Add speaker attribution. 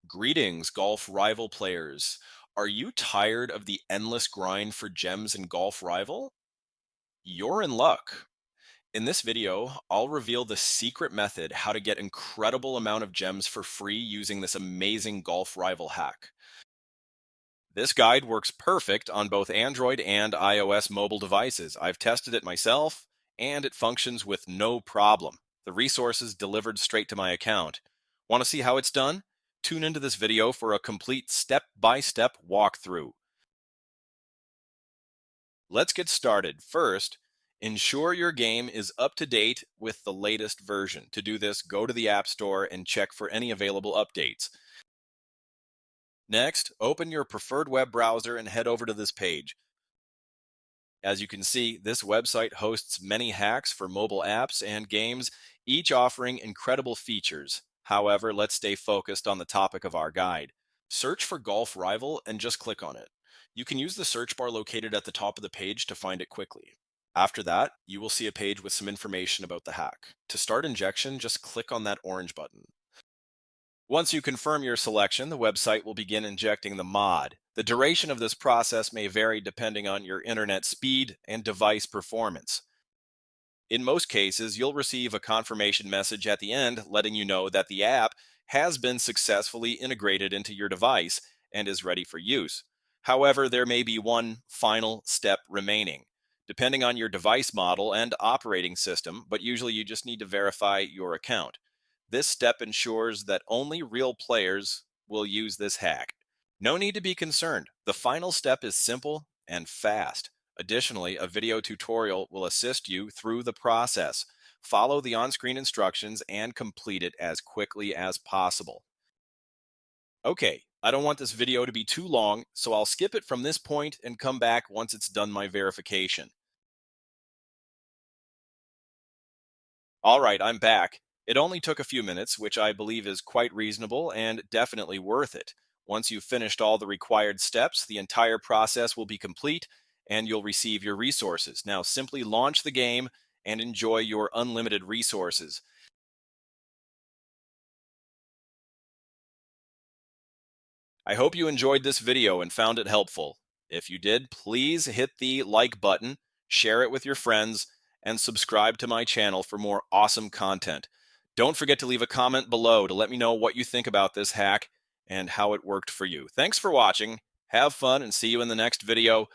Speaker 1: Greetings, golf rival players. Are you tired of the endless grind for gems in Golf Rival? You're in luck. In this video, I'll reveal the secret method how to get incredible amount of gems for free using this amazing Golf Rival hack. This guide works perfect on both Android and iOS mobile devices. I've tested it myself and it functions with no problem. The resources delivered straight to my account. Want to see how it's done? Tune into this video for a complete step-by-step walkthrough. Let's get started. First, ensure your game is up to date with the latest version. To do this, go to the App Store and check for any available updates. Next, open your preferred web browser and head over to this page. As you can see, this website hosts many hacks for mobile apps and games, each offering incredible features. However, let's stay focused on the topic of our guide. Search for Golf Rival and just click on it. You can use the search bar located at the top of the page to find it quickly. After that, you will see a page with some information about the hack. To start injection, just click on that orange button. Once you confirm your selection, the website will begin injecting the mod. The duration of this process may vary depending on your internet speed and device performance. In most cases, you'll receive a confirmation message at the end letting you know that the app has been successfully integrated into your device and is ready for use. However, there may be one final step remaining, depending on your device model and operating system, but usually you just need to verify your account. This step ensures that only real players will use this hack. No need to be concerned. The final step is simple and fast. Additionally, a video tutorial will assist you through the process. Follow the on-screen instructions and complete it as quickly as possible. Okay, I don't want this video to be too long, so I'll skip it from this point and come back once it's done my verification. All right, I'm back. It only took a few minutes, which I believe is quite reasonable and definitely worth it. Once you've finished all the required steps, the entire process will be complete and you'll receive your resources. Now simply launch the game and enjoy your unlimited resources. I hope you enjoyed this video and found it helpful. If you did, please hit the like button, share it with your friends, and subscribe to my channel for more awesome content. Don't forget to leave a comment below to let me know what you think about this hack and how it worked for you. Thanks for watching. Have fun and see you in the next video.